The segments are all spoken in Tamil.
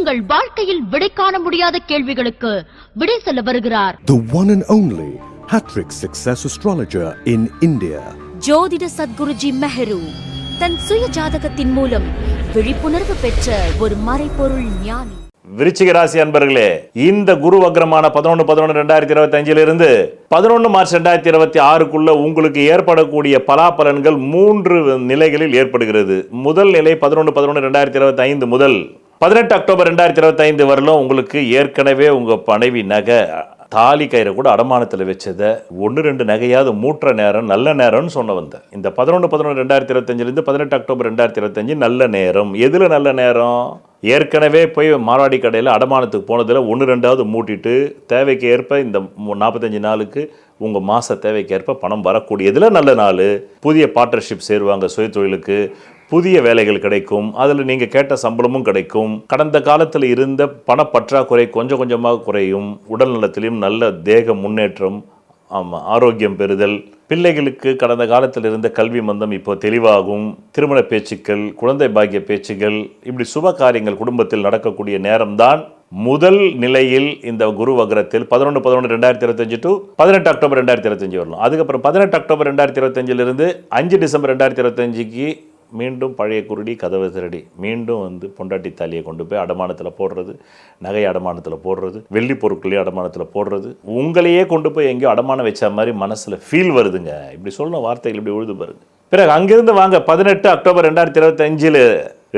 உங்கள் வாழ்க்கையில் விடை காண முடியாத கேள்விகளுக்கு விடை சொல்ல வருகிறார். The one and only Hattrick Success Astrologer in India. ஜோதிட சத்குருஜி மெஹரு தன் சுய ஜாதகத்தின் மூலம் விழிப்புணர்வு பெற்ற ஒரு மறைபொருள் ஞானி. விருச்சிக ராசி அன்பர்களே, இந்த குரு வக்ரமான 11/11/2025 இருந்து 11 மார்ச் 2026 உங்களுக்கு ஏற்படக்கூடிய பலாபலன்கள் 3 நிலைகளில் ஏற்படுகிறது. முதல் நிலை 11/11/2025 முதல் 18 அக்டோபர் 2025 வரலும் உங்களுக்கு ஏற்கனவே உங்க மனைவி நகை தாலி கயிறை கூட அடமானத்தில் வச்சதை 1-2 நகையாவது மூற்ற நேரம் நல்ல நேரம்னு சொன்ன வந்தேன். இந்த 11/11/2025 18 அக்டோபர் 2025 நல்ல நேரம். எதுல நல்ல நேரம்? ஏற்கனவே போய் மார்வாடி கடையில் அடமானத்துக்கு போனதில் 1-2ஆவது மூட்டிட்டு தேவைக்கு ஏற்ப இந்த 45 நாளுக்கு உங்கள் மாத தேவைக்கு ஏற்ப பணம் வரக்கூடியதில் நல்ல நாள். புதிய பார்ட்னர்ஷிப் சேருவாங்க, சுய தொழிலுக்கு புதிய வேலைகள் கிடைக்கும், அதில் நீங்கள் கேட்ட சம்பளமும் கிடைக்கும். கடந்த காலத்தில் இருந்த பணப்பற்றாக்குறை கொஞ்சம் கொஞ்சமாக குறையும். உடல் நலத்திலையும் நல்ல தேக முன்னேற்றம், ஆரோக்கியம் பெறுதல். பிள்ளைகளுக்கு கடந்த காலத்தில் இருந்த கல்வி மந்தம் இப்போ தெளிவாகும். திருமண பேச்சுக்கள், குழந்தை பாக்கிய பேச்சுகள், இப்படி சுப காரியங்கள் குடும்பத்தில் நடக்கக்கூடிய நேரம்தான். முதல் நிலையில் இந்த குரு வக்ரத்தில் 11/11/2025 டு 18 அக்டோபர் 2025 வரலாம். அதுக்கப்புறம் 18 அக்டோபர் 2025 5 டிசம்பர் 2025 மீண்டும் பழைய குருடி கதவை திரடி மீண்டும் பொண்டாட்டி தாலியை கொண்டு போய் அடமானத்தில் போடுறது, நகை அடமானத்தில் போடுறது, வெள்ளி பொருட்களையும் அடமானத்தில் போடுறது, உங்களையே கொண்டு போய் எங்கேயோ அடமானம் வச்ச மாதிரி மனசில் ஃபீல் வருதுங்க. இப்படி சொல்லணும் வார்த்தைகள் இப்படி உழுது பாருங்க. பிறகு அங்கிருந்து வாங்க 18 அக்டோபர் 2025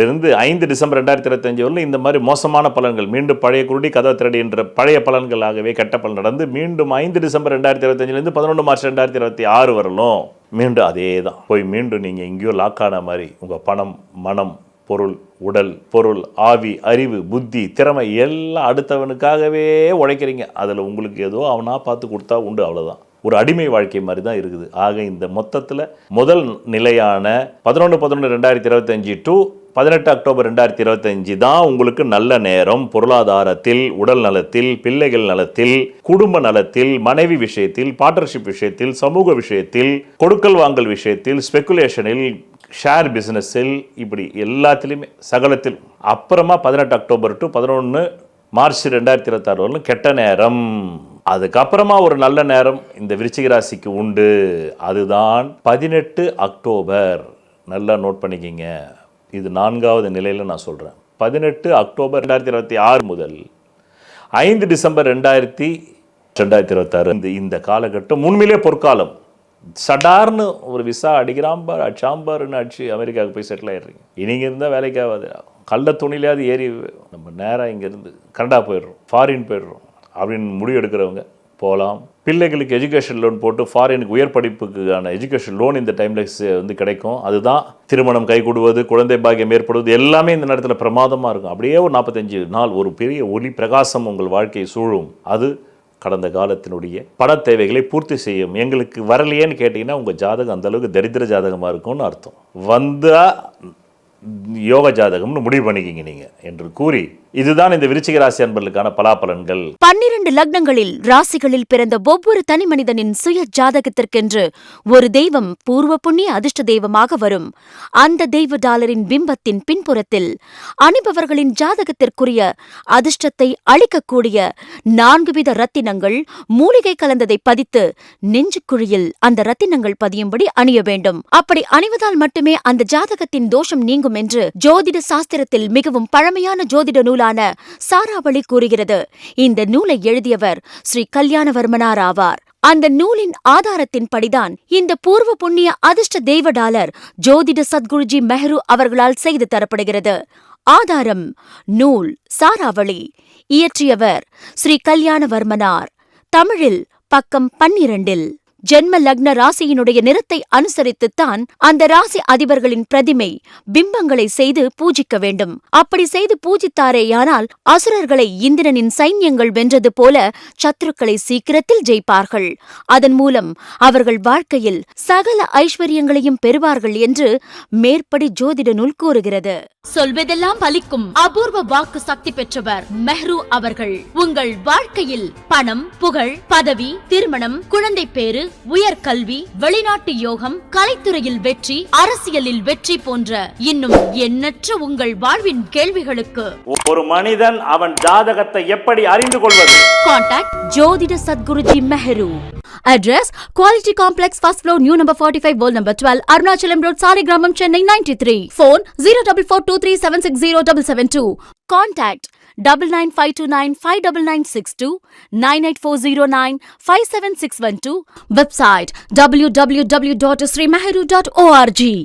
இருந்து 5 டிசம்பர் 2025 வரலும் இந்த மாதிரி மோசமான பலன்கள் மீண்டும் பழைய குருடி கதவை திரடி என்ற பழைய பலன்களாகவே கெட்ட பலன் நடந்து மீண்டும் 5 டிசம்பர் 2025 11 மார்ச் 2026 வரலும் மீண்டும் அதே தான். போய் மீண்டும் நீங்கள் எங்கேயோ லாக்கான மாதிரி உங்கள் பணம், மனம், பொருள், உடல், பொருள், ஆவி, அறிவு, புத்தி, திறமை எல்லாம் அடுத்தவனுக்காகவே உழைக்கிறீங்க. அதில் உங்களுக்கு ஏதோ அவனா பார்த்து கொடுத்தா உண்டு, அவ்வளோதான். ஒரு அடிமை வாழ்க்கை மாதிரி தான் இருக்குது. ஆக இந்த மொத்தத்தில் முதல் நிலையான 11/11/2025 டு 18 அக்டோபர் 2025 தான் உங்களுக்கு நல்ல நேரம். பொருளாதாரத்தில், உடல் நலத்தில், பிள்ளைகள் நலத்தில், குடும்ப நலத்தில், மனைவி விஷயத்தில், பார்ட்னர்ஷிப் விஷயத்தில், சமூக விஷயத்தில், கொடுக்கல் வாங்கல் விஷயத்தில், ஸ்பெக்குலேஷனில், ஷேர் பிஸ்னஸில், இப்படி எல்லாத்திலையுமே சகலத்தில். அப்புறமா 18 அக்டோபர் டு 11 மார்ச் 2026 வரலும் கெட்ட நேரம். அதுக்கப்புறமா ஒரு நல்ல நேரம் இந்த விருச்சிக ராசிக்கு உண்டு. அதுதான் 18 அக்டோபர். நல்லா நோட் பண்ணிக்கிங்க. இது 4வது நிலையில் நான் சொல்கிறேன். 18 அக்டோபர் 2026 முதல் 5 டிசம்பர் 2026 இந்த காலகட்டம் உண்மையிலே பொற்காலம். சடார்னு ஒரு விசா அடிக்கிறாம்பார், அச்சாம்பார்னு அடிச்சு அமெரிக்காவுக்கு போய் செட்டில் ஆகிடுறீங்க. இங்கே இருந்தால் வேலைக்கு ஆகாது. கள்ள துணிலையாவது ஏறி நம்ம நேராக இங்கேருந்து கனடா போயிடுறோம், ஃபாரின் போயிடுறோம் அப்படின்னு முடிவு எடுக்கிறவங்க போகலாம். பிள்ளைகளுக்கு எஜுகேஷன் லோன் போட்டு ஃபாரினுக்கு உயர் படிப்புக்கான எஜுகேஷன் லோன் இந்த டைமில் கிடைக்கும். அதுதான் திருமணம் கைகூடுவது, குழந்தை பாக்கியம் ஏற்படுவது எல்லாமே இந்த நேரத்தில் பிரமாதமாக இருக்கும். அப்படியே ஒரு 45 நாள் ஒரு பெரிய ஒளி பிரகாசம் உங்கள் வாழ்க்கையை சூழும். அது கடந்த காலத்தினுடைய பண தேவைகளை பூர்த்தி செய்யும். எங்களுக்கு வரலையேன்னு கேட்டிங்கன்னா உங்கள் ஜாதகம் அந்தளவுக்கு தரித்திர ஜாதகமாக இருக்கும்னு அர்த்தம். வந்தால் யோக ஜாதகம்னு முடிவு பண்ணிக்கிங்க நீங்க என்று கூறி, இதுதான் இந்த விருச்சிக ராசி அன்பர்களுக்கான பலாபலன்கள். 12 லக்னங்களில் ராசிகளில் பிறந்த ஒவ்வொரு தனி மனிதனின் சுய ஜாதகத்திற்கென்று ஒரு தெய்வம் பூர்வ புண்ணிய அதிர்ஷ்ட தெய்வமாக வரும். அந்த தெய்வ டாலரின் பிம்பத்தின் பின்புறத்தில் அணிபவர்களின் ஜாதகத்திற்குரிய அதிர்ஷ்டத்தை அளிக்கக்கூடிய 4 வித ரத்தினங்கள் மூலிகை கலந்ததை பதித்து நெஞ்சுக்குழியில் அந்த ரத்தினங்கள் பதியும்படி அணிய வேண்டும். அப்படி அணிவதால் மட்டுமே அந்த ஜாதகத்தின் தோஷம் நீங்கும் என்று ஜோதிட சாஸ்திரத்தில் மிகவும் பழமையான ஜோதிட நூலான சாராவளி கூறுகிறது. இந்த நூலை எழுதியவர் ஸ்ரீ கல்யாணவர்மனார் ஆவார். அந்த நூலின் ஆதாரத்தின் படிதான் இந்த பூர்வ புண்ணிய அதிர்ஷ்ட தெய்வ டாலர் ஜோதிட சத்குருஜி மெஹரு அவர்களால் செய்து தரப்படுகிறது. ஆதாரம் நூல் சாராவளி. இயற்றியவர் ஸ்ரீ கல்யாணவர்மனார். தமிழில் பக்கம் 12. ஜென்ம லக்ன ராசியினுடைய நிறத்தை அனுசரித்துத்தான் அந்த ராசி அதிபர்களின் பிரதிமை பிம்பங்களை செய்து பூஜிக்க வேண்டும். அப்படி செய்து பூஜித்தாரேயானால் அசுரர்களை இந்திரனின் சைன்யங்கள் வென்றது போல சத்துருக்களை சீக்கிரத்தில் ஜெயிப்பார்கள். அதன் மூலம் அவர்கள் வாழ்க்கையில் சகல ஐஸ்வர்யங்களையும் பெறுவார்கள் என்று மேற்படி ஜோதிட நூல் கூறுகிறது. சொல்வதெல்லாம் பலிக்கும் அபூர்வ வாக்கு சக்தி பெற்றவர் மெஹ்ரு அவர்கள். உங்கள் வாழ்க்கையில் பணம், புகழ், பதவி, திருமணம், குழந்தை பேறு, உயர்கல்வி, வெளிநாட்டு யோகம், கலைத்துறையில் வெற்றி, அரசியலில் வெற்றி போன்ற இன்னும் எண்ணற்ற உங்கள் வாழ்வின் கேள்விகளுக்கு ஒரு மனிதன் அவன் ஜாதகத்தை எப்படி அறிந்து கொள்வது? கான்டாக்ட் ஜோதிட Sadguruji Mehru. Address Quality Complex, first floor, new number 45, wall number 12, Arunachalam Road, Saligramam, Chennai 93. Phone 04423760772. Contact 995295962, 98409 57612. Website www.srimeheru.org.